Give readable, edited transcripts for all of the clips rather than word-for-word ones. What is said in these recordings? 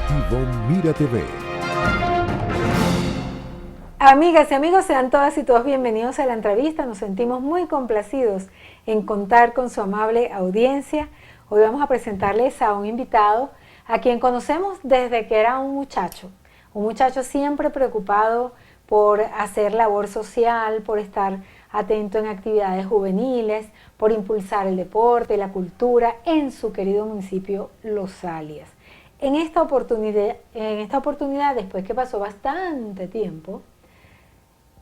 Informativo Mira TV. Amigas y amigos, sean todas y todos bienvenidos a la entrevista. Nos sentimos muy complacidos en contar con su amable audiencia. Hoy vamos a presentarles a un invitado a quien conocemos desde que era un muchacho siempre preocupado por hacer labor social, por estar atento en actividades juveniles, por impulsar el deporte, la cultura en su querido municipio Los Alias. En esta oportunidad, después que pasó bastante tiempo,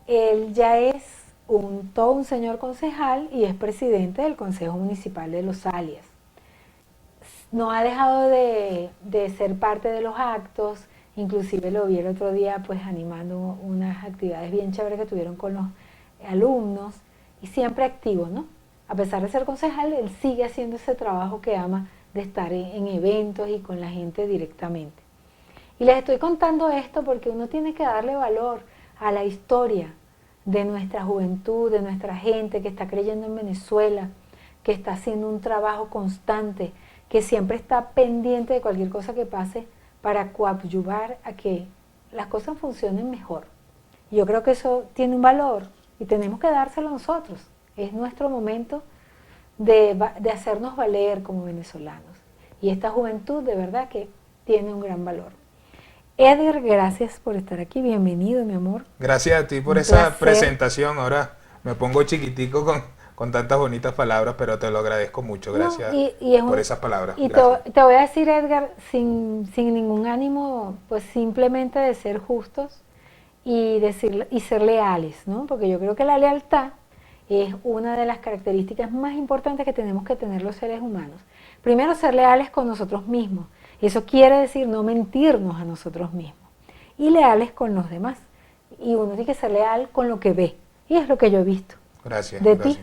él ya es todo un señor concejal y es presidente del Consejo Municipal de Los Alias. No ha dejado de ser parte de los actos, inclusive lo vi el otro día pues animando unas actividades bien chéveres que tuvieron con los alumnos y siempre activo, ¿no? A pesar de ser concejal, él sigue haciendo ese trabajo que ama de estar en eventos y con la gente directamente. Y les estoy contando esto porque uno tiene que darle valor a la historia de nuestra juventud, de nuestra gente que está creyendo en Venezuela, que está haciendo un trabajo constante, que siempre está pendiente de cualquier cosa que pase para coadyuvar a que las cosas funcionen mejor. Yo creo que eso tiene un valor y tenemos que dárselo a nosotros. Es nuestro momento de hacernos valer como venezolanos. Y esta juventud de verdad que tiene un gran valor. Edgar, gracias por estar aquí. Bienvenido, mi amor. Gracias a ti por esa presentación. Ahora me pongo chiquitico con tantas bonitas palabras, pero te lo agradezco mucho. Gracias por esas palabras. Y te voy a decir, Edgar, sin ningún ánimo, pues simplemente de ser justos y ser leales, ¿no? Porque yo creo que la lealtad es una de las características más importantes que tenemos que tener los seres humanos. Primero, ser leales con nosotros mismos. Eso quiere decir no mentirnos a nosotros mismos. Y leales con los demás. Y uno tiene que ser leal con lo que ve. Y es lo que yo he visto. Gracias. De ti.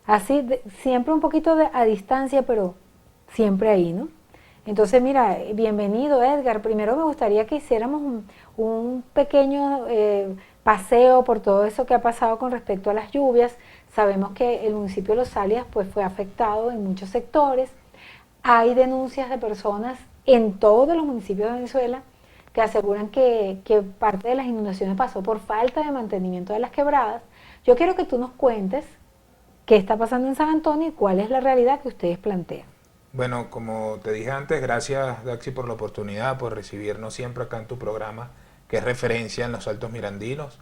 Así, siempre un poquito a distancia, pero siempre ahí, ¿no? Entonces, mira, bienvenido, Edgar. Primero me gustaría que hiciéramos un pequeño paseo por todo eso que ha pasado con respecto a las lluvias. Sabemos que el municipio de Los Alias pues, fue afectado en muchos sectores. Hay denuncias de personas en todos los municipios de Venezuela que aseguran que parte de las inundaciones pasó por falta de mantenimiento de las quebradas. Yo quiero que tú nos cuentes qué está pasando en San Antonio y cuál es la realidad que ustedes plantean. Bueno, como te dije antes, gracias Daxi por la oportunidad, por recibirnos siempre acá en tu programa, que es referencia en los Altos Mirandinos.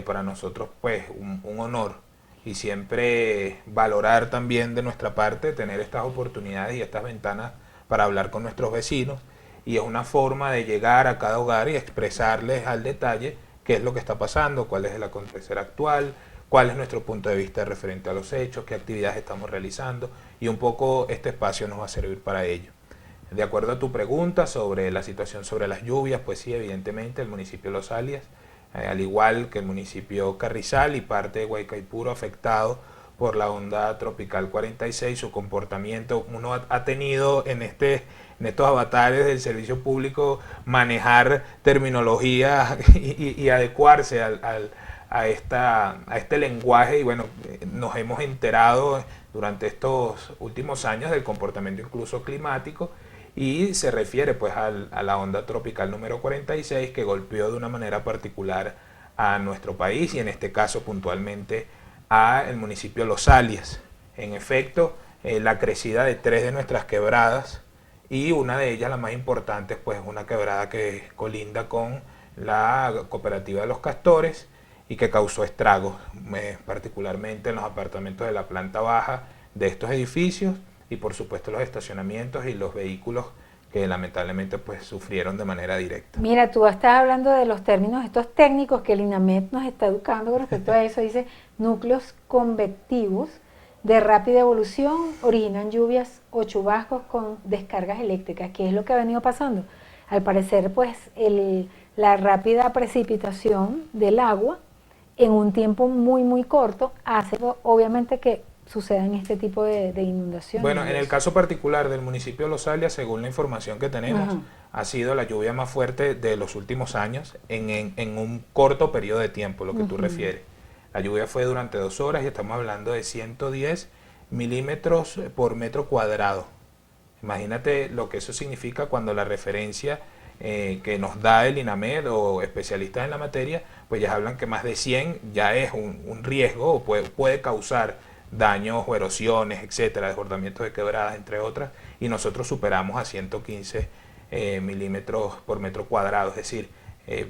Para nosotros pues un honor y siempre valorar también de nuestra parte tener estas oportunidades y estas ventanas para hablar con nuestros vecinos, y es una forma de llegar a cada hogar y expresarles al detalle qué es lo que está pasando, cuál es el acontecer actual, cuál es nuestro punto de vista referente a los hechos, qué actividades estamos realizando, y un poco este espacio nos va a servir para ello. De acuerdo a tu pregunta sobre la situación sobre las lluvias, pues sí, evidentemente el municipio de Los Alias, al igual que el municipio Carrizal y parte de Guaycaipuro, afectado por la onda tropical 46, su comportamiento, uno ha tenido en estos avatares del servicio público manejar terminología y adecuarse a este lenguaje, y bueno, nos hemos enterado durante estos últimos años del comportamiento incluso climático, y se refiere pues a la onda tropical número 46 que golpeó de una manera particular a nuestro país y en este caso puntualmente a el municipio Los Alias. En efecto, la crecida de 3 de nuestras quebradas, y una de ellas, la más importante, pues es una quebrada que colinda con la cooperativa de los Castores y que causó estragos, particularmente en los apartamentos de la planta baja de estos edificios y por supuesto los estacionamientos y los vehículos que lamentablemente pues sufrieron de manera directa. Mira, tú estás hablando de los términos estos técnicos que el INAMED nos está educando con respecto a eso. Dice, núcleos convectivos de rápida evolución originan lluvias o chubascos con descargas eléctricas. ¿Qué es lo que ha venido pasando? Al parecer, pues, la rápida precipitación del agua en un tiempo muy, muy corto hace obviamente que sucedan este tipo de inundaciones. Bueno, en el caso particular del municipio de Los Alias, según la información que tenemos, ha sido la lluvia más fuerte de los últimos años en un corto periodo de tiempo, lo que tú refieres. La lluvia fue durante 2 horas y estamos hablando de 110 milímetros por metro cuadrado. Imagínate lo que eso significa cuando la referencia que nos da el INAMED o especialistas en la materia, pues ya hablan que más de 100 ya es un riesgo o puede causar daños o erosiones, etcétera, desbordamientos de quebradas, entre otras, y nosotros superamos a 115 milímetros por metro cuadrado, es decir,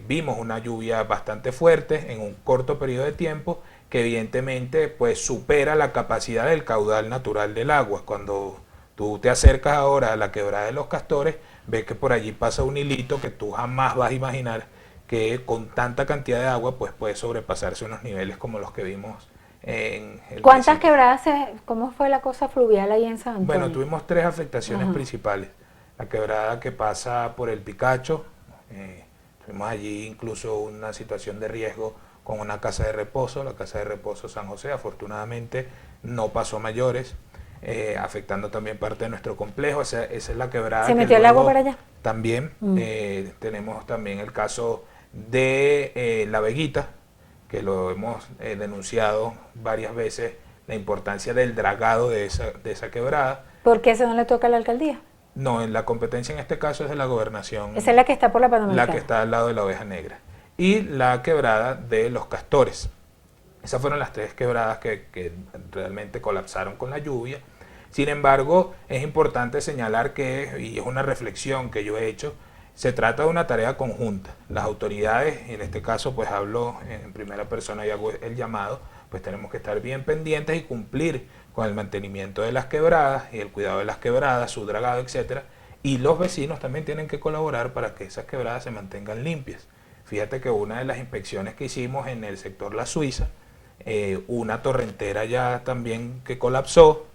vimos una lluvia bastante fuerte en un corto periodo de tiempo que evidentemente pues supera la capacidad del caudal natural del agua. Cuando tú te acercas ahora a la quebrada de los Castores, ves que por allí pasa un hilito que tú jamás vas a imaginar que con tanta cantidad de agua pues puede sobrepasarse unos niveles como los que vimos en el ¿Cuántas municipio. quebradas, cómo fue la cosa fluvial ahí en San Antonio? Bueno, tuvimos 3 afectaciones Ajá. principales. La quebrada que pasa por el Picacho, tuvimos allí incluso una situación de riesgo con una casa de reposo, la casa de reposo San José, afortunadamente no pasó a mayores, afectando también parte de nuestro complejo. Esa es la quebrada. ¿Se que metió el agua luego para allá? también tenemos también el caso de La Veguita, que lo hemos denunciado varias veces, la importancia del dragado de esa quebrada. ¿Por qué eso no le toca a la alcaldía? No, en la competencia en este caso es de la gobernación, Esa es la que está por la Panamericana. la que está al lado de la Oveja Negra. Y la quebrada de los Castores. Esas fueron las 3 quebradas que realmente colapsaron con la lluvia. Sin embargo, es importante señalar que, y es una reflexión que yo he hecho, se trata de una tarea conjunta. Las autoridades, en este caso pues hablo en primera persona y hago el llamado, pues tenemos que estar bien pendientes y cumplir con el mantenimiento de las quebradas y el cuidado de las quebradas, su dragado, etcétera. Y los vecinos también tienen que colaborar para que esas quebradas se mantengan limpias. Fíjate que una de las inspecciones que hicimos en el sector La Suiza, una torrentera ya también que colapsó.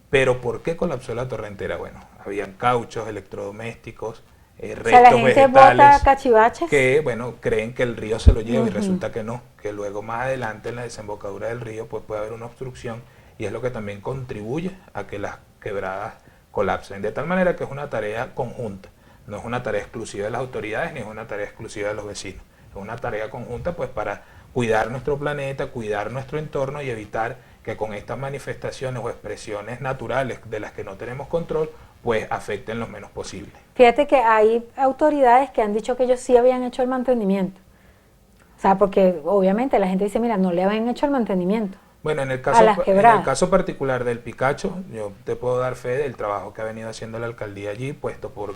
Pero ¿por qué colapsó la torrentera? Bueno, habían cauchos, electrodomésticos, O sea, la restos gente bota vegetales cachivaches. que, bueno, creen que el río se lo lleva y resulta que no, que luego más adelante en la desembocadura del río pues puede haber una obstrucción y es lo que también contribuye a que las quebradas colapsen. De tal manera que es una tarea conjunta, no es una tarea exclusiva de las autoridades ni es una tarea exclusiva de los vecinos, es una tarea conjunta pues para cuidar nuestro planeta, cuidar nuestro entorno y evitar que con estas manifestaciones o expresiones naturales de las que no tenemos control, pues afecten lo menos posible. Fíjate que hay autoridades que han dicho que ellos sí habían hecho el mantenimiento. O sea, porque obviamente la gente dice, mira, no le habían hecho el mantenimiento. Bueno, en el quebradas. caso particular del Picacho, yo te puedo dar fe del trabajo que ha venido haciendo la alcaldía allí, puesto por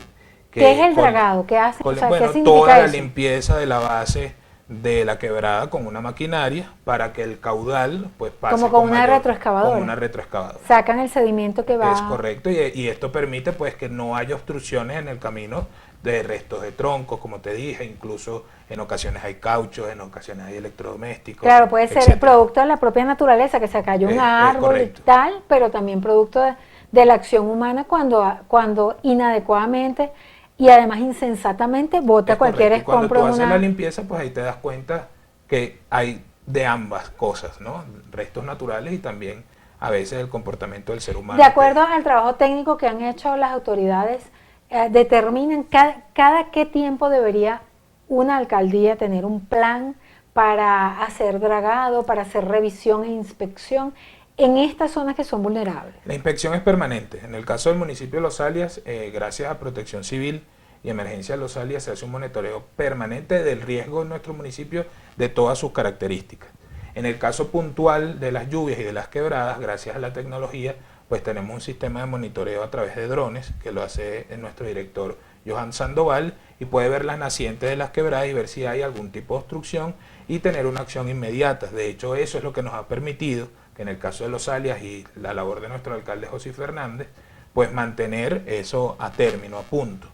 que ¿Qué es el dragado? ¿Qué hace? O sea, bueno, ¿qué significa toda la eso? limpieza de la base de la quebrada con una maquinaria para que el caudal pues pase Como con una retroexcavadora. Como una retroexcavadora. Sacan el sedimento que va. Es correcto, y esto permite pues que no haya obstrucciones en el camino de restos de troncos, como te dije, incluso en ocasiones hay cauchos, en ocasiones hay electrodomésticos. Claro, puede ser etcétera. producto de la propia naturaleza, que se cayó un Es árbol y correcto. tal, pero también producto de la acción humana cuando inadecuadamente y además insensatamente bota Es cualquier correcto. Y cuando escombro tú en haces una... la limpieza, pues ahí te das cuenta que hay de ambas cosas, ¿no? Restos naturales y también a veces el comportamiento del ser humano. De acuerdo al trabajo técnico que han hecho las autoridades, determinan cada qué tiempo debería una alcaldía tener un plan para hacer dragado, para hacer revisión e inspección en estas zonas que son vulnerables. La inspección es permanente. En el caso del municipio de Los Alias, gracias a Protección Civil y Emergencia de Los Alias, se hace un monitoreo permanente del riesgo en nuestro municipio de todas sus características. En el caso puntual de las lluvias y de las quebradas, gracias a la tecnología, pues tenemos un sistema de monitoreo a través de drones, que lo hace nuestro director Johan Sandoval, y puede ver las nacientes de las quebradas y ver si hay algún tipo de obstrucción y tener una acción inmediata. De hecho, eso es lo que nos ha permitido que en el caso de Los Alias y la labor de nuestro alcalde José Fernández, pues mantener eso a término, a punto.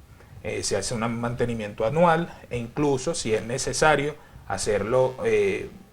Se hace un mantenimiento anual e incluso si es necesario hacerlo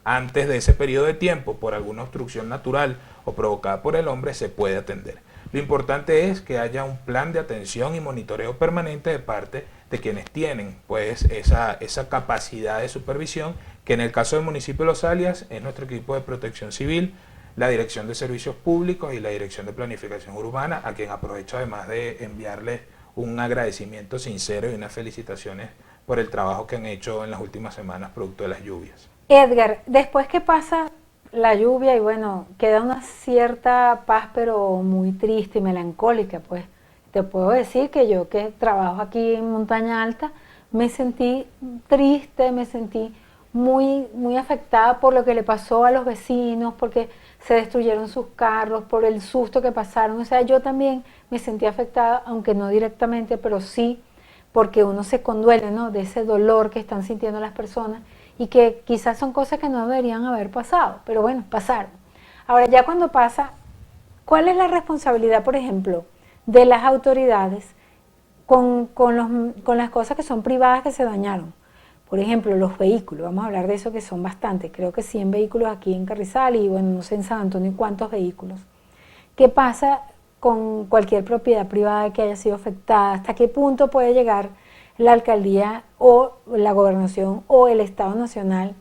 antes de ese periodo de tiempo por alguna obstrucción natural o provocada por el hombre, se puede atender. Lo importante es que haya un plan de atención y monitoreo permanente de parte de quienes tienen pues esa capacidad de supervisión, que en el caso del municipio de Los Alias es nuestro equipo de protección civil, la Dirección de Servicios Públicos y la Dirección de Planificación Urbana, a quien aprovecho además de enviarles un agradecimiento sincero y unas felicitaciones por el trabajo que han hecho en las últimas semanas producto de las lluvias. Edgar, después que pasa la lluvia y bueno, queda una cierta paz pero muy triste y melancólica, pues te puedo decir que yo que trabajo aquí en Montaña Alta, me sentí triste, me sentí muy afectada por lo que le pasó a los vecinos, porque se destruyeron sus carros, por el susto que pasaron. O sea, yo también me sentí afectada, aunque no directamente, pero sí, porque uno se conduele, ¿no?, de ese dolor que están sintiendo las personas y que quizás son cosas que no deberían haber pasado, pero bueno, pasaron. Ahora, ya cuando pasa, ¿cuál es la responsabilidad, por ejemplo, de las autoridades con las cosas que son privadas que se dañaron? Por ejemplo, los vehículos, vamos a hablar de eso, que son bastantes, creo que 100 vehículos aquí en Carrizal y bueno, no sé en San Antonio cuántos vehículos. ¿Qué pasa con cualquier propiedad privada que haya sido afectada? ¿Hasta qué punto puede llegar la alcaldía o la gobernación o el Estado Nacional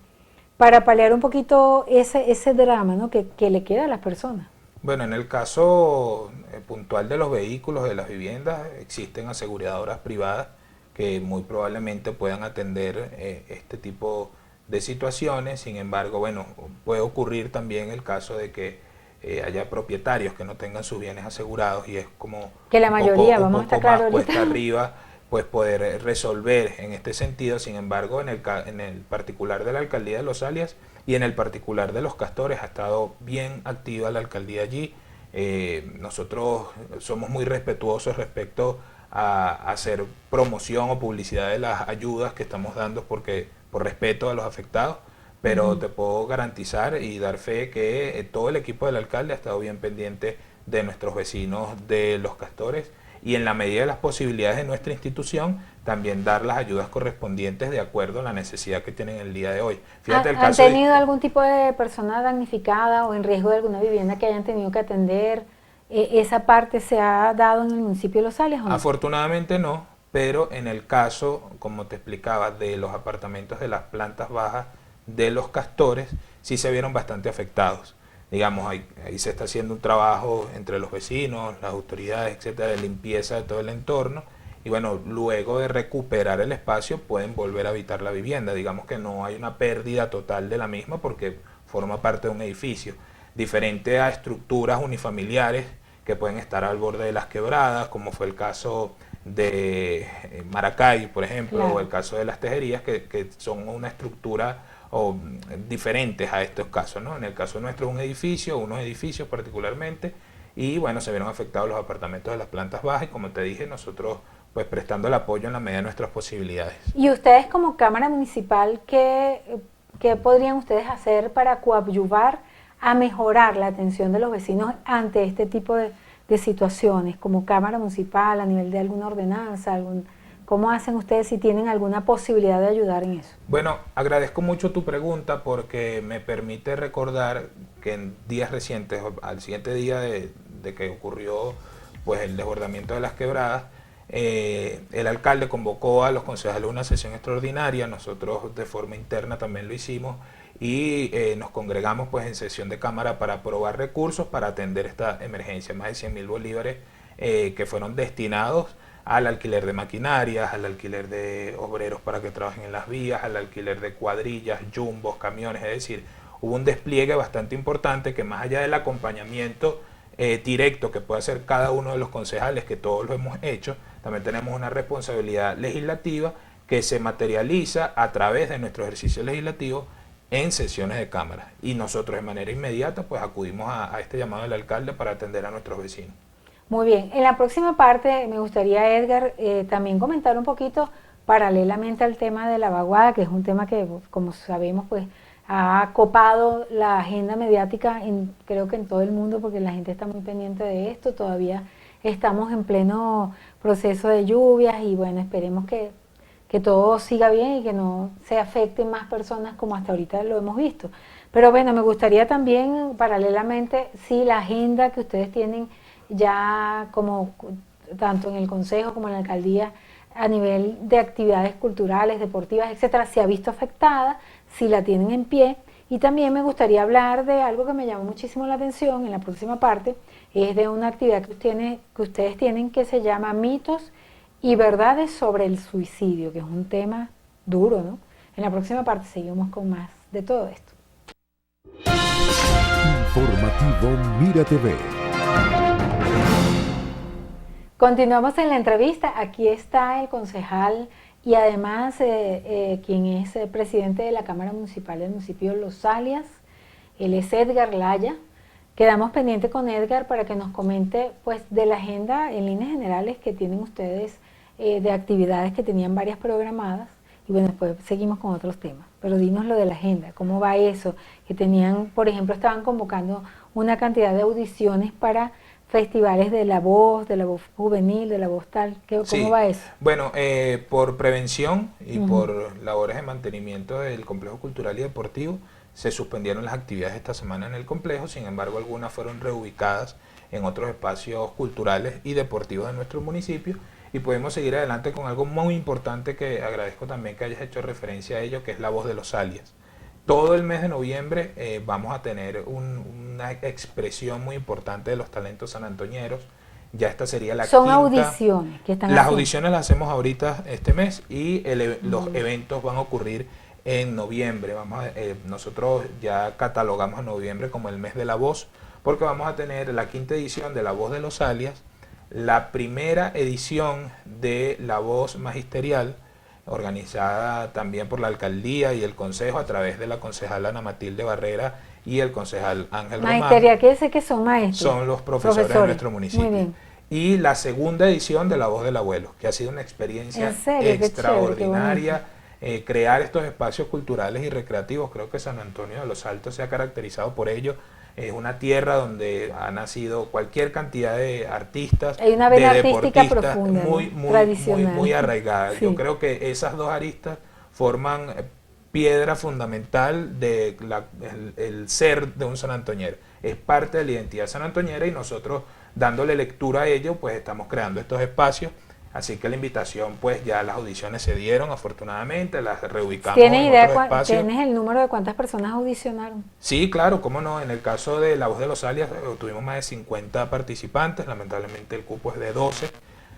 para paliar un poquito ese drama, ¿no?, que le queda a las personas? Bueno, en el caso puntual de los vehículos, de las viviendas, existen aseguradoras privadas que muy probablemente puedan atender este tipo de situaciones. Sin embargo, bueno, puede ocurrir también el caso de que haya propietarios que no tengan sus bienes asegurados y es como Que la mayoría, un vamos a estar poco más claros cuesta ahorita. arriba pues poder resolver en este sentido. Sin embargo, en el particular de la alcaldía de Los Alias y en el particular de Los Castores ha estado bien activa la alcaldía allí. Nosotros somos muy respetuosos respecto a hacer promoción o publicidad de las ayudas que estamos dando porque por respeto a los afectados, pero te puedo garantizar y dar fe que todo el equipo del alcalde ha estado bien pendiente de nuestros vecinos de Los Castores y en la medida de las posibilidades de nuestra institución también dar las ayudas correspondientes de acuerdo a la necesidad que tienen el día de hoy. Fíjate el ¿Han caso tenido algún tipo de persona damnificada o en riesgo de alguna vivienda que hayan tenido que atender? ¿Esa parte se ha dado en el municipio de Los Alias o no? Afortunadamente no, pero en el caso, como te explicaba, de los apartamentos de las plantas bajas de Los Castores, sí se vieron bastante afectados. Digamos, ahí se está haciendo un trabajo entre los vecinos, las autoridades, etcétera, de limpieza de todo el entorno. Y bueno, luego de recuperar el espacio pueden volver a habitar la vivienda. Digamos que no hay una pérdida total de la misma porque forma parte de un edificio. Diferente a estructuras unifamiliares que pueden estar al borde de las quebradas, como fue el caso de Maracay, por ejemplo, Claro. o el caso de las tejerías, que son una estructura o diferentes a estos casos, ¿no? En el caso nuestro es un edificio, unos edificios particularmente, y bueno, se vieron afectados los apartamentos de las plantas bajas y como te dije, nosotros pues prestando el apoyo en la medida de nuestras posibilidades. ¿Y ustedes como Cámara Municipal, qué podrían ustedes hacer para coadyuvar a mejorar la atención de los vecinos ante este tipo de situaciones, como Cámara Municipal, a nivel de alguna ordenanza, cómo hacen ustedes si tienen alguna posibilidad de ayudar en eso? Bueno, agradezco mucho tu pregunta porque me permite recordar que en días recientes, al siguiente día de que ocurrió pues el desbordamiento de las quebradas, el alcalde convocó a los concejales a una sesión extraordinaria, nosotros de forma interna también lo hicimos y nos congregamos pues en sesión de cámara para aprobar recursos para atender esta emergencia, más de 100.000 bolívares que fueron destinados al alquiler de maquinarias, al alquiler de obreros para que trabajen en las vías, al alquiler de cuadrillas, jumbos, camiones, es decir, hubo un despliegue bastante importante que más allá del acompañamiento directo que puede hacer cada uno de los concejales, que todos lo hemos hecho, también tenemos una responsabilidad legislativa que se materializa a través de nuestro ejercicio legislativo en sesiones de cámara. Y nosotros de manera inmediata pues acudimos a este llamado del alcalde para atender a nuestros vecinos. Muy bien, en la próxima parte me gustaría, Edgar, también comentar un poquito paralelamente al tema de la vaguada, que es un tema que, como sabemos, pues ha copado la agenda mediática, creo que en todo el mundo, porque la gente está muy pendiente de esto. Todavía estamos en pleno proceso de lluvias y bueno, esperemos que todo siga bien y que no se afecten más personas como hasta ahorita lo hemos visto. Pero bueno, me gustaría también, paralelamente, sí, la agenda que ustedes tienen ya como tanto en el Consejo como en la Alcaldía a nivel de actividades culturales, deportivas, etcétera, se ha visto afectada, si la tienen en pie. Y también me gustaría hablar de algo que me llamó muchísimo la atención en la próxima parte, es de una actividad que ustedes tienen que se llama Mitos y Verdades sobre el Suicidio, que es un tema duro, ¿no? En la próxima parte seguimos con más de todo esto. Informativo Mira TV. Continuamos en la entrevista. Aquí está el concejal y además quien es presidente de la Cámara Municipal del municipio de Los Alias, él es Edgar Laya. Quedamos pendientes con Edgar para que nos comente pues de la agenda en líneas generales que tienen ustedes de actividades que tenían varias programadas, y bueno, después seguimos con otros temas. Pero dinos lo de la agenda, ¿cómo va eso? Que tenían, por ejemplo, estaban convocando una cantidad de audiciones para festivales de la voz juvenil, de la voz tal. ¿Cómo va eso? Bueno, por prevención y por labores de mantenimiento del complejo cultural y deportivo, se suspendieron las actividades esta semana en el complejo. Sin embargo, algunas fueron reubicadas en otros espacios culturales y deportivos de nuestro municipio, y podemos seguir adelante con algo muy importante que agradezco también que hayas hecho referencia a ello, que es la voz de los alias. Todo el mes de noviembre vamos a tener una expresión muy importante de los talentos sanantoñeros. Ya esta sería la Son quinta. audiciones que están Las haciendo. audiciones las hacemos ahorita este mes, y los eventos van a ocurrir en noviembre. Nosotros ya catalogamos noviembre como el mes de la voz, porque vamos a tener la quinta edición de La Voz de los Alias, la primera edición de La Voz Magisterial, organizada también por la alcaldía y el consejo a través de la concejal Ana Matilde Barrera y el concejal Ángel Román. Magisterial, ¿qué dice que son maestros? Son los profesores de nuestro municipio. Muy bien. Y la segunda edición de La Voz del Abuelo, que ha sido una experiencia extraordinaria. Crear estos espacios culturales y recreativos. Creo que San Antonio de los Altos se ha caracterizado por ello. Es una tierra donde ha nacido cualquier cantidad de artistas, hay una vena de artística deportistas, profunda, tradicional, muy arraigada. Sí. Yo creo que esas dos aristas forman piedra fundamental de el ser de un sanantoñero. Es parte de la identidad sanantoñera, y nosotros, dándole lectura a ello, pues estamos creando estos espacios. Así que la invitación, pues ya las audiciones se dieron, afortunadamente, las reubicamos en otros espacios. ¿Tienes el número de cuántas personas audicionaron? Sí, claro, cómo no. En el caso de La Voz de los Alias tuvimos más de 50 participantes, lamentablemente el cupo es de 12.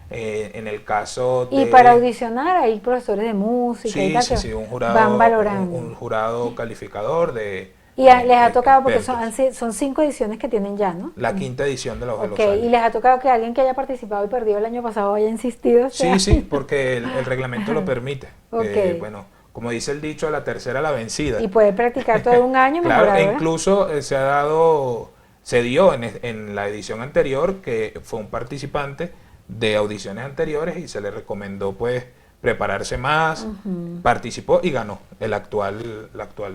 En el caso de... Y para audicionar hay profesores de música y tal, sí, un jurado, van valorando. un jurado calificador de... Y les ha tocado, porque expertos. son 5 ediciones que tienen ya, ¿no? La quinta edición de La Voz de los Ok, Alias. y les ha tocado que alguien que haya participado y perdido el año pasado haya insistido. Sí, porque el reglamento lo permite. Ok. Bueno, como dice el dicho, a la tercera la vencida. Y puede practicar todo un año. Claro, mejorar, e incluso se dio en la edición anterior, que fue un participante de audiciones anteriores y se le recomendó pues prepararse más, participó y ganó la actual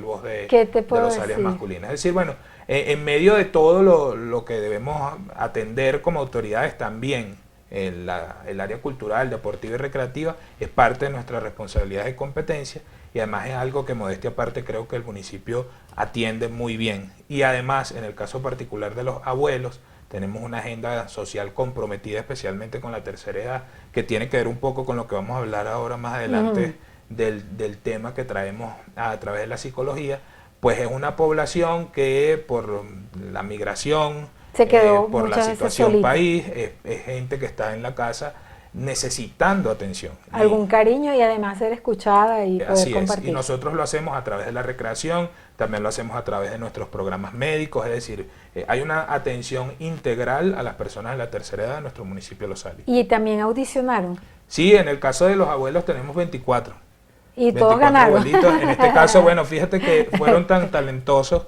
voz de los alias masculinas. Es decir, bueno, en medio de todo lo que debemos atender como autoridades, también el área cultural, deportiva y recreativa es parte de nuestra responsabilidad y competencia, y además es algo que, modestia aparte, creo que el municipio atiende muy bien. Y además, en el caso particular de los abuelos, tenemos una agenda social comprometida especialmente con la tercera edad, que tiene que ver un poco con lo que vamos a hablar ahora más adelante del tema que traemos a través de la psicología. Pues es una población que por la migración, se quedó por la muchas veces situación solita. país, es gente que está en la casa necesitando atención. Algún cariño y además ser escuchada y poder Así compartir. es, y nosotros lo hacemos a través de la recreación, también lo hacemos a través de nuestros programas médicos, es decir, hay una atención integral a las personas de la tercera edad de nuestro municipio de Los Alias. Y también audicionaron. Sí, en el caso de los abuelos tenemos 24. Y todos ganaron. Abuelitos. En este caso, bueno, fíjate que fueron tan talentosos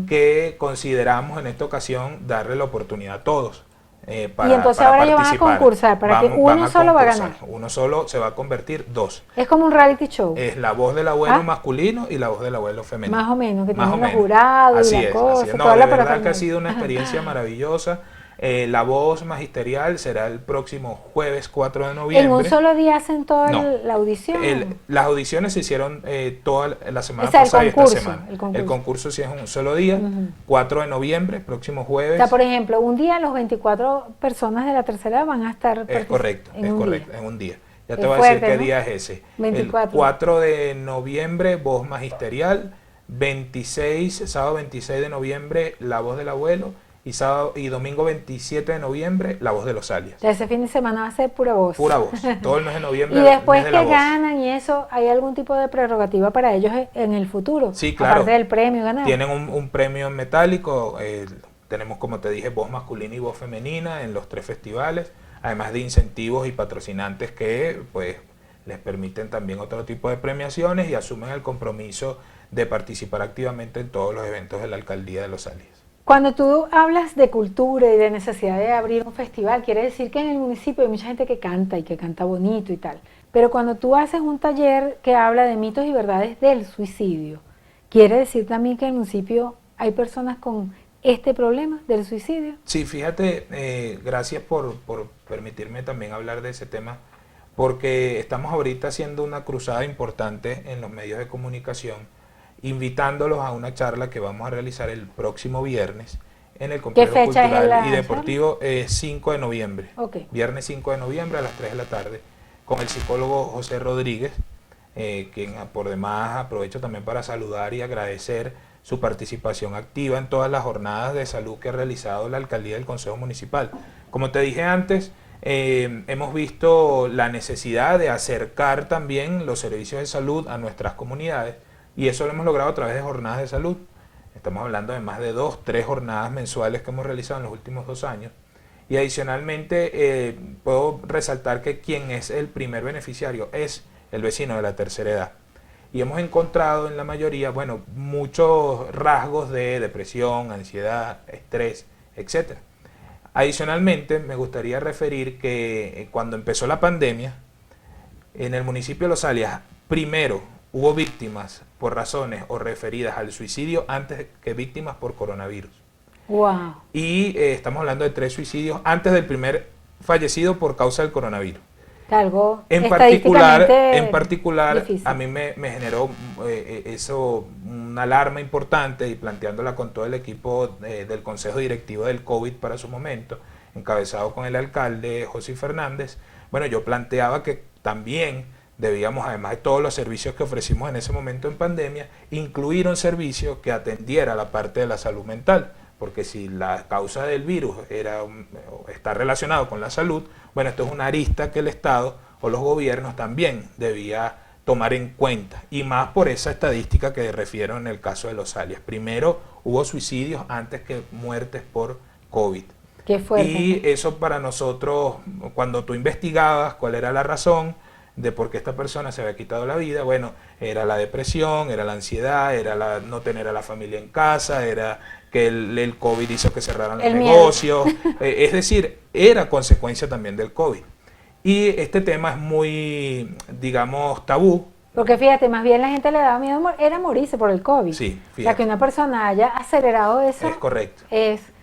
que consideramos en esta ocasión darle la oportunidad a todos. Y entonces ahora ellos van a concursar, que uno solo va a ganar. Uno solo se va a convertir 2. Es como un reality show. Es la voz del abuelo masculino y la voz del abuelo femenino. Más o menos, que tienen los jurados y la cosa. Así es. No, de verdad que ha sido una experiencia maravillosa. La voz magisterial será el próximo jueves 4 de noviembre. ¿En un solo día hacen toda la audición? Las audiciones se hicieron toda la semana pasada y esta semana. El concurso sí es en un solo día, 4 de noviembre, próximo jueves. O sea, por ejemplo, un día los 24 personas de la tercera edad van a estar... Es correcto, en un día. Ya te voy a decir qué día es ese. 24. El 4 de noviembre, voz magisterial. 26, sábado 26 de noviembre, la voz del abuelo. Y domingo 27 de noviembre, la voz de los alias. Ese fin de semana va a ser pura voz. Pura voz. Todo el mes de noviembre. Y después que ganan y eso, ¿hay algún tipo de prerrogativa para ellos en el futuro? Sí, claro. Aparte del premio ganar. Tienen un premio en metálico. Tenemos, como te dije, voz masculina y voz femenina en los 3 festivales. Además de incentivos y patrocinantes que pues les permiten también otro tipo de premiaciones y asumen el compromiso de participar activamente en todos los eventos de la Alcaldía de Los Alias. Cuando tú hablas de cultura y de necesidad de abrir un festival, quiere decir que en el municipio hay mucha gente que canta y que canta bonito y tal. Pero cuando tú haces un taller que habla de mitos y verdades del suicidio, quiere decir también que en el municipio hay personas con este problema del suicidio. Sí, fíjate, gracias por permitirme también hablar de ese tema, porque estamos ahorita haciendo una cruzada importante en los medios de comunicación, invitándolos a una charla que vamos a realizar el próximo viernes en el Complejo Cultural y Deportivo 5 de noviembre. Okay. Viernes 5 de noviembre a las 3 de la tarde, con el psicólogo José Rodríguez, quien por demás aprovecho también para saludar y agradecer su participación activa en todas las jornadas de salud que ha realizado la Alcaldía del Consejo Municipal. Como te dije antes, hemos visto la necesidad de acercar también los servicios de salud a nuestras comunidades, y eso lo hemos logrado a través de jornadas de salud. Estamos hablando de más de 2, 3 jornadas mensuales que hemos realizado en los últimos 2 años. Y adicionalmente puedo resaltar que quien es el primer beneficiario es el vecino de la tercera edad. Y hemos encontrado en la mayoría, bueno, muchos rasgos de depresión, ansiedad, estrés, etc. Adicionalmente, me gustaría referir que cuando empezó la pandemia, en el municipio de Los Alias, primero hubo víctimas por razones o referidas al suicidio antes que víctimas por coronavirus. Wow. Y estamos hablando de 3 suicidios antes del primer fallecido por causa del coronavirus. Algo en particular difícil. A mí me generó eso una alarma importante, y planteándola con todo el equipo del Consejo Directivo del COVID para su momento, encabezado con el alcalde José Fernández. Bueno, yo planteaba que también debíamos, además de todos los servicios que ofrecimos en ese momento en pandemia, incluir un servicio que atendiera la parte de la salud mental, porque si la causa del virus está relacionado con la salud, bueno, esto es una arista que el Estado o los gobiernos también debía tomar en cuenta, y más por esa estadística que refiero en el caso de Los Alias. Primero hubo suicidios antes que muertes por COVID. Qué fuerte. Y eso para nosotros, cuando tú investigabas cuál era la razón de por qué esta persona se había quitado la vida, bueno, era la depresión, era la ansiedad, era no tener a la familia en casa, era que el COVID hizo que cerraran los negocios, es decir, era consecuencia también del COVID. Y este tema es muy, digamos, tabú. Porque fíjate, más bien la gente le daba miedo era morirse por el COVID. Sí, fíjate. O sea, que una persona haya acelerado eso. Es correcto.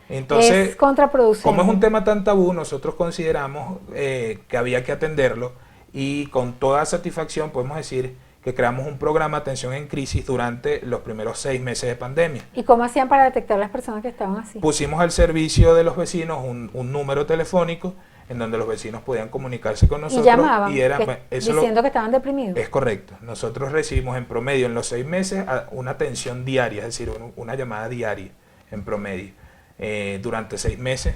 Entonces, es contraproducente. Como es un tema tan tabú, nosotros consideramos que había que atenderlo, y con toda satisfacción podemos decir que creamos un programa de atención en crisis durante los primeros 6 meses de pandemia. ¿Y cómo hacían para detectar las personas que estaban así? Pusimos al servicio de los vecinos un número telefónico en donde los vecinos podían comunicarse con nosotros. Y llamaban, diciendo que estaban deprimidos. Es correcto. Nosotros recibimos en promedio en los 6 meses una atención diaria, es decir, una llamada diaria en promedio, durante 6 meses.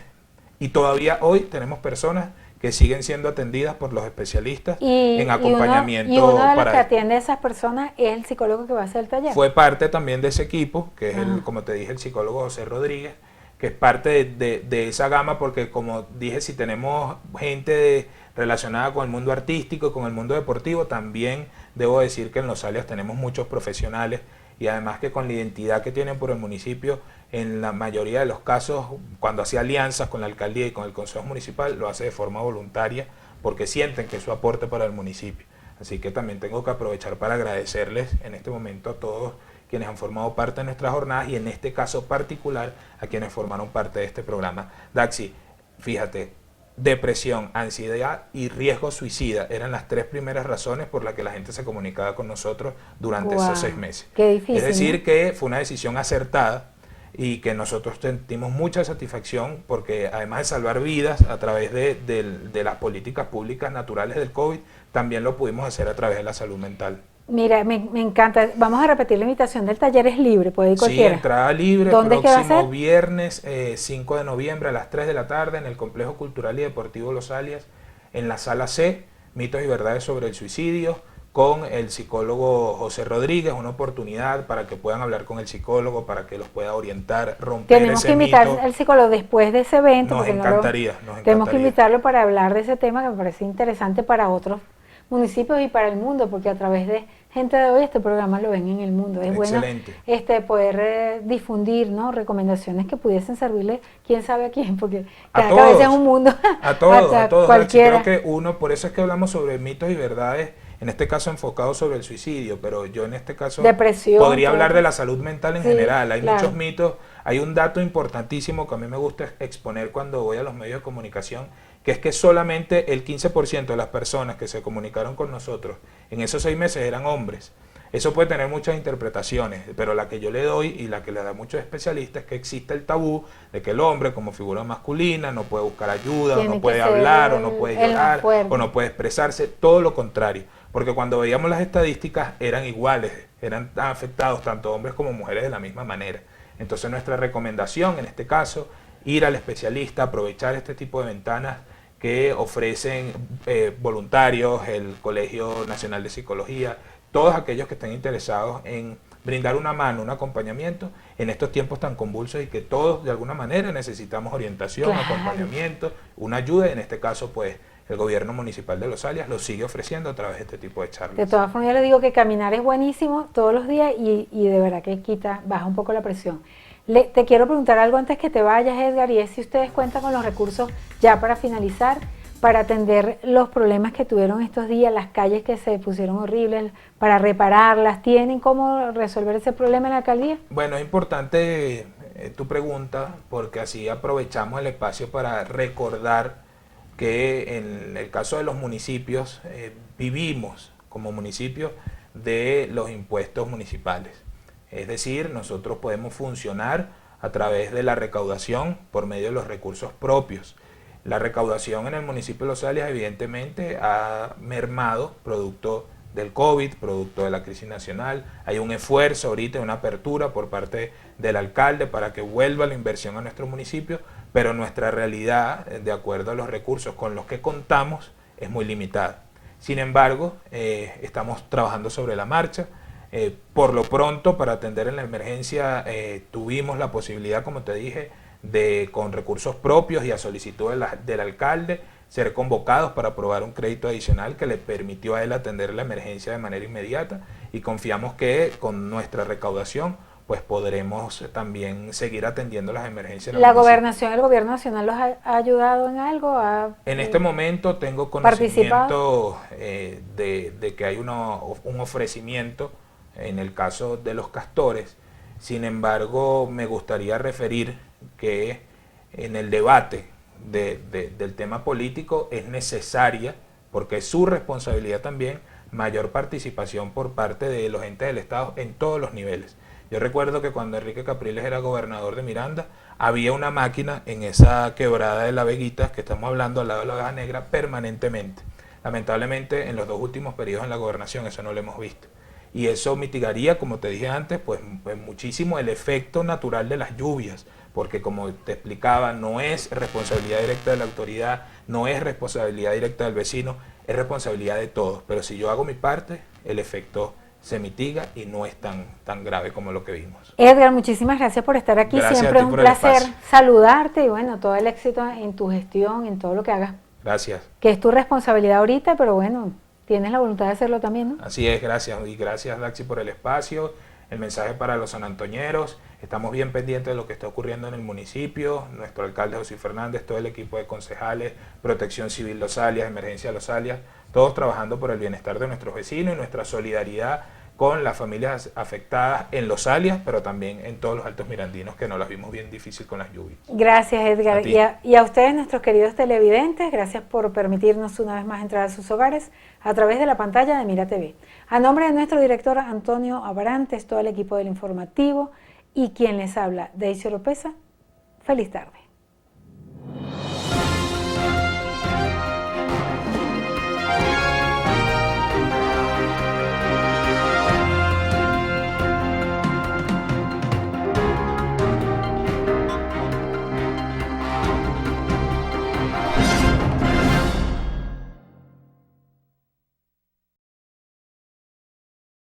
Y todavía hoy tenemos personas que siguen siendo atendidas por los especialistas en acompañamiento. Y uno de los que atiende a esas personas es el psicólogo que va a hacer el taller. Fue parte también de ese equipo, que es, como te dije, el psicólogo José Rodríguez, que es parte de esa gama, porque como dije, si tenemos gente relacionada con el mundo artístico y con el mundo deportivo, también debo decir que en Los Alias tenemos muchos profesionales, y además que con la identidad que tienen por el municipio, en la mayoría de los casos, cuando hace alianzas con la alcaldía y con el consejo municipal, lo hace de forma voluntaria, porque sienten que es su aporte para el municipio. Así que también tengo que aprovechar para agradecerles en este momento a todos quienes han formado parte de nuestras jornadas, y en este caso particular a quienes formaron parte de este programa. Daxi, fíjate, depresión, ansiedad y riesgo suicida eran las 3 primeras razones por las que la gente se comunicaba con nosotros durante esos 6 meses. Qué difícil, es decir, que fue una decisión acertada, y que nosotros sentimos mucha satisfacción, porque además de salvar vidas a través de las políticas públicas naturales del COVID, también lo pudimos hacer a través de la salud mental. Mira, me encanta. Vamos a repetir la invitación del taller, es libre, puede ir cualquiera. Sí, entrada libre, ¿Dónde próximo viernes 5 de noviembre a las 3 de la tarde en el Complejo Cultural y Deportivo Los Alias, en la sala C, mitos y verdades sobre el suicidio, con el psicólogo José Rodríguez, una oportunidad para que puedan hablar con el psicólogo, para que los pueda orientar, romper tenemos ese que invitar mito. al psicólogo después de ese evento. Nos encantaría. Tenemos que invitarlo para hablar de ese tema que me parece interesante para otros municipios y para el mundo, porque a través de Gente de Hoy este programa lo ven en el mundo. Es Excelente. bueno poder difundir, ¿no?, recomendaciones que pudiesen servirle quién sabe a quién, porque cada todos, cabeza es un mundo. A todos, a todos. Cualquiera. Creo que uno, por eso es que hablamos sobre mitos y verdades, en este caso enfocado sobre el suicidio, pero yo en este caso Depresión, podría hablar de la salud mental en general. Hay claro. muchos mitos, hay un dato importantísimo que a mí me gusta exponer cuando voy a los medios de comunicación, que es que solamente el 15% de las personas que se comunicaron con nosotros en esos 6 meses eran hombres. Eso puede tener muchas interpretaciones, pero la que yo le doy y la que le da muchos especialistas es que existe el tabú de que el hombre como figura masculina no puede buscar ayuda, o no puede hablar, o no puede llorar, o no puede expresarse, todo lo contrario. Porque cuando veíamos las estadísticas eran iguales, eran afectados tanto hombres como mujeres de la misma manera. Entonces nuestra recomendación en este caso, ir al especialista, aprovechar este tipo de ventanas que ofrecen voluntarios, el Colegio Nacional de Psicología, todos aquellos que estén interesados en brindar una mano, un acompañamiento en estos tiempos tan convulsos y que todos de alguna manera necesitamos orientación, claro, acompañamiento, una ayuda, y en este caso pues el gobierno municipal de Los Alias lo sigue ofreciendo a través de este tipo de charlas. De todas formas yo le digo que caminar es buenísimo todos los días y de verdad que baja un poco la presión. Te quiero preguntar algo antes que te vayas, Edgar, y es si ustedes cuentan con los recursos ya para finalizar, para atender los problemas que tuvieron estos días, las calles que se pusieron horribles, para repararlas. ¿Tienen cómo resolver ese problema en la alcaldía? Bueno, es importante tu pregunta, porque así aprovechamos el espacio para recordar que en el caso de los municipios vivimos como municipios de los impuestos municipales. Es decir, nosotros podemos funcionar a través de la recaudación por medio de los recursos propios. La recaudación en el municipio de Los Alias evidentemente ha mermado producto del COVID, producto de la crisis nacional. Hay un esfuerzo ahorita, una apertura por parte del alcalde para que vuelva la inversión a nuestro municipio, pero nuestra realidad, de acuerdo a los recursos con los que contamos, es muy limitada. Sin embargo, estamos trabajando sobre la marcha. Por lo pronto, para atender en la emergencia, tuvimos la posibilidad, como te dije, de con recursos propios y a solicitud del alcalde, ser convocados para aprobar un crédito adicional que le permitió a él atender la emergencia de manera inmediata, y confiamos que con nuestra recaudación pues podremos también seguir atendiendo las emergencias. ¿La gobernación, el gobierno nacional los ha ayudado en algo? En este momento tengo conocimiento de que hay un ofrecimiento en el caso de los castores. Sin embargo, me gustaría referir que en el debate del tema político es necesaria, porque es su responsabilidad también, mayor participación por parte de los entes del Estado en todos los niveles. Yo recuerdo que cuando Enrique Capriles era gobernador de Miranda, había una máquina en esa quebrada de la Veguita, que estamos hablando al lado de la Caja Negra, permanentemente. Lamentablemente, en los 2 últimos periodos en la gobernación eso no lo hemos visto. Y eso mitigaría, como te dije antes, pues muchísimo el efecto natural de las lluvias, porque como te explicaba, no es responsabilidad directa de la autoridad, no es responsabilidad directa del vecino, es responsabilidad de todos. Pero si yo hago mi parte, el efecto se mitiga y no es tan grave como lo que vimos. Edgar, muchísimas gracias por estar aquí. Gracias, siempre es un placer espacio. Saludarte y bueno, todo el éxito en tu gestión, en todo lo que hagas. Gracias. Que es tu responsabilidad ahorita, pero bueno, tienes la voluntad de hacerlo también, ¿no? Así es, gracias. Y gracias, Daxi, por el espacio, el mensaje para los sanantoñeros. Estamos bien pendientes de lo que está ocurriendo en el municipio. Nuestro alcalde José Fernández, todo el equipo de concejales, Protección Civil Los Alias, Emergencia Los Alias, todos trabajando por el bienestar de nuestros vecinos y nuestra solidaridad con las familias afectadas en Los Alias, pero también en todos los altos mirandinos, que nos las vimos bien difícil con las lluvias. Gracias, Edgar. Y a ustedes, nuestros queridos televidentes, gracias por permitirnos una vez más entrar a sus hogares a través de la pantalla de Mira TV. A nombre de nuestro director Antonio Abrantes, todo el equipo del informativo y quien les habla, Daisy Oropesa, feliz tarde.